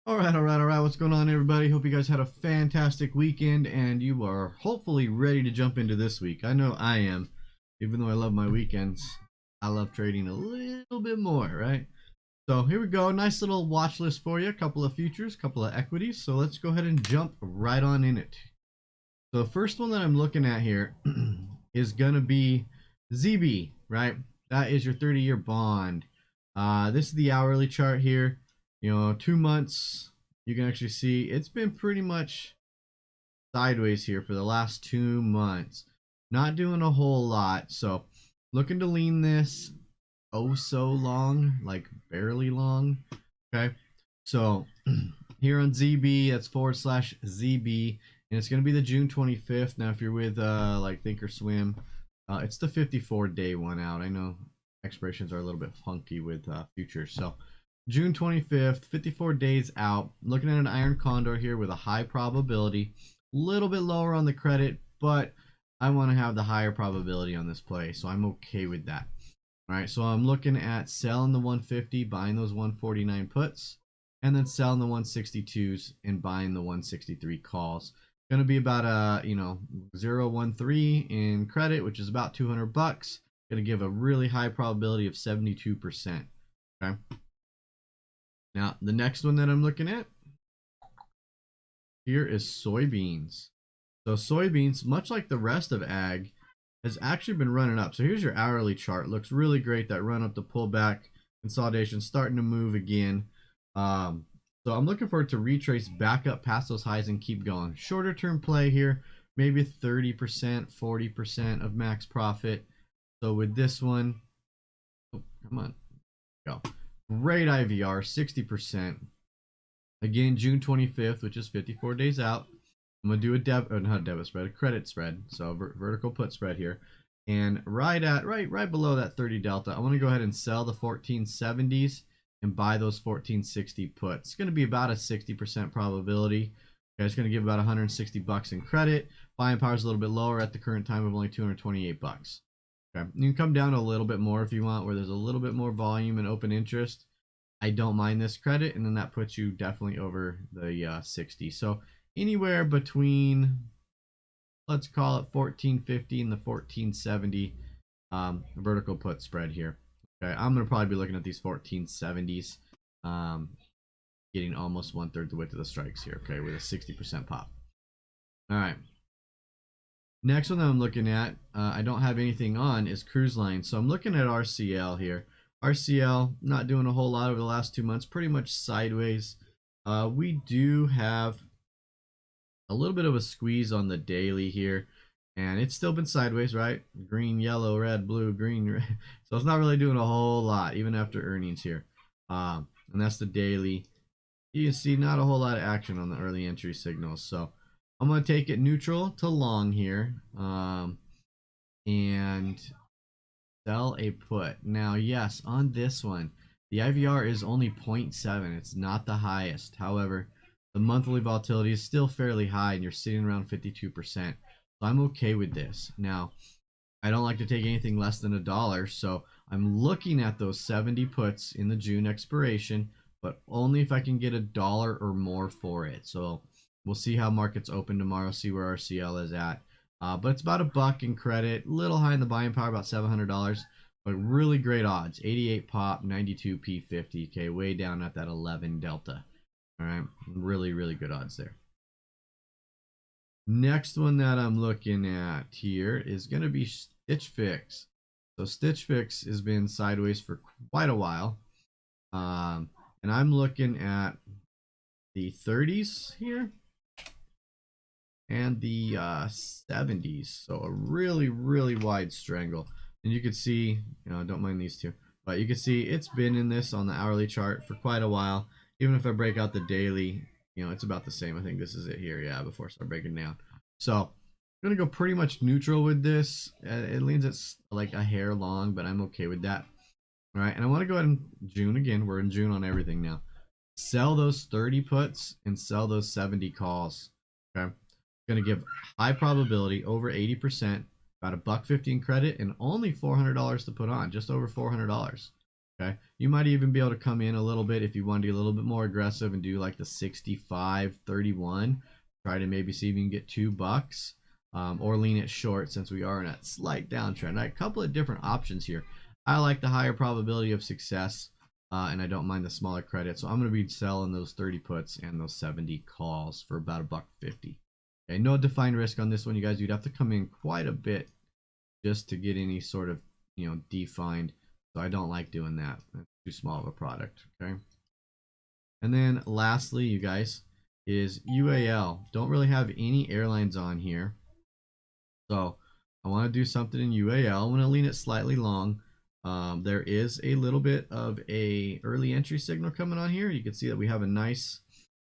All right. What's going on, everybody? Hope you guys had a fantastic weekend and you are hopefully ready to jump into this week. I know I am. Even though I love my weekends, I love trading a little bit more, right? So here we go. Nice little watch list for you. A couple of futures, a couple of equities. So let's go ahead and jump right on in it. So the first one that I'm looking at here is going to be ZB, right? That is your 30-year bond. This is the hourly chart here. 2 months, you can actually see it's been pretty much sideways here for the last 2 months. Not doing a whole lot. So looking to lean this oh so long, like barely long. Okay. So here on ZB, that's /ZB, and it's going to be the June 25th. Now, if you're with like Thinkorswim, it's the 54-day one out. I know expirations are a little bit funky with futures. So June 25th, 54 days out. Looking at an iron condor here with a high probability, a little bit lower on the credit, but I want to have the higher probability on this play, so I'm okay with that. All right, so I'm looking at selling the 150, buying those 149 puts, and then selling the 162s and buying the 163 calls. Going to be about a 0.13 in credit, which is about 200 bucks. Going to give a really high probability of 72%. Okay. Now the next one that I'm looking at here is soybeans. So soybeans, much like the rest of ag, has actually been running up. So here's your hourly chart. Looks really great. That run up, the pullback, consolidation, starting to move again. So I'm looking for it to retrace back up past those highs and keep going. Shorter term play here, maybe 30%, 40% of max profit. So with this one, oh, come on, go. Great IVR, 60%. Again, June 25th, which is 54 days out. I'm gonna do not a debit spread, a credit spread. So vertical put spread here, and right below that 30 delta, I want to go ahead and sell the 1470s and buy those 1460 puts. It's gonna be about a 60% probability. Okay, it's gonna give about 160 bucks in credit. Buying power is a little bit lower at the current time of only 228 bucks. Okay, you can come down a little bit more if you want, where there's a little bit more volume and open interest. I don't mind this credit, and then that puts you definitely over the 60. So anywhere between, let's call it 1450 and the 1470 vertical put spread here. Okay, I'm gonna probably be looking at these 1470s, getting almost 1/3 the width of the strikes here. Okay, with a 60% pop. All right. Next one that I'm looking at, I don't have anything on, is cruise line. So I'm looking at RCL here. RCL not doing a whole lot over the last 2 months, pretty much sideways. We do have a little bit of a squeeze on the daily here, and it's still been sideways, right? Green, yellow, red, blue, green, red. So it's not really doing a whole lot even after earnings here. And that's the daily. You can see not a whole lot of action on the early entry signals. So I'm going to take it neutral to long here, and sell a put. Now, yes, on this one, the IVR is only 0.7. It's not the highest. However, the monthly volatility is still fairly high, and you're sitting around 52%. So I'm okay with this. Now, I don't like to take anything less than $1, so I'm looking at those 70 puts in the June expiration, but only if I can get $1 or more for it. So we'll see how markets open tomorrow, see where our CL is at. But it's about $1 in credit, little high in the buying power, about $700, but really great odds. 88 pop, 92 P50. Okay, way down at that 11 delta. All right, really, really good odds there. Next one that I'm looking at here is going to be SFIX. So SFIX has been sideways for quite a while. And I'm looking at the 30s here and the 70s. So a really, really wide strangle. And you can see, don't mind these two, but you can see it's been in this on the hourly chart for quite a while. Even if I break out the daily, it's about the same. I think this is it here, yeah, before I start breaking down. So I'm gonna go pretty much neutral with this. It leans it's like a hair long, but I'm okay with that. All right, and I want to go ahead and June again. We're in June on everything now. Sell those 30 puts and sell those 70 calls. Okay, gonna give high probability, over 80%, about $1.50 credit, and only $400 to put on, just over $400. Okay, you might even be able to come in a little bit if you want to get a little bit more aggressive and do like the 65.31. Try to maybe see if you can get $2, or lean it short since we are in a slight downtrend. Right, a couple of different options here. I like the higher probability of success, and I don't mind the smaller credit. So I'm going to be selling those 30 puts and those 70 calls for about $1.50. Okay, no defined risk on this one, you guys. You'd have to come in quite a bit just to get any sort of, defined. So I don't like doing that. That's too small of a product. Okay. And then lastly, you guys, is UAL. Don't really have any airlines on here. So I want to do something in UAL. I'm going to lean it slightly long. There is a little bit of a early entry signal coming on here. You can see that we have a nice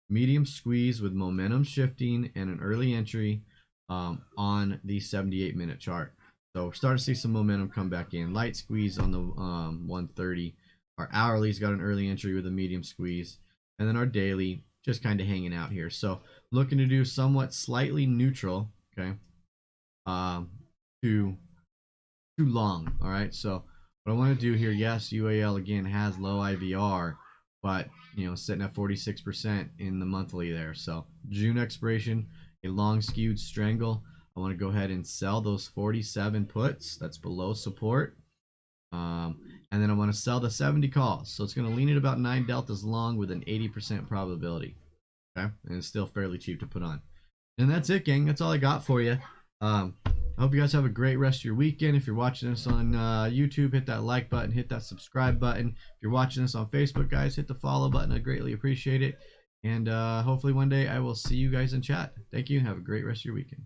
medium squeeze with momentum shifting and an early entry on the 78-minute chart. So we're starting to see some momentum come back in. Light squeeze on the 130. Our hourly's got an early entry with a medium squeeze. And then our daily just kind of hanging out here. So looking to do somewhat slightly neutral, okay, to too long. All right. So what I want to do here, yes, UAL again has low IVR, but sitting at 46% in the monthly there. So June expiration, a long skewed strangle. I want to go ahead and sell those 47 puts. That's below support. And then I want to sell the 70 calls. So it's going to lean at about 9 deltas long with an 80% probability. Okay. And it's still fairly cheap to put on. And that's it, gang. That's all I got for you. I hope you guys have a great rest of your weekend. If you're watching this on YouTube, hit that like button, hit that subscribe button. If you're watching this on Facebook, guys, hit the follow button. I greatly appreciate it. And hopefully one day I will see you guys in chat. Thank you. Have a great rest of your weekend.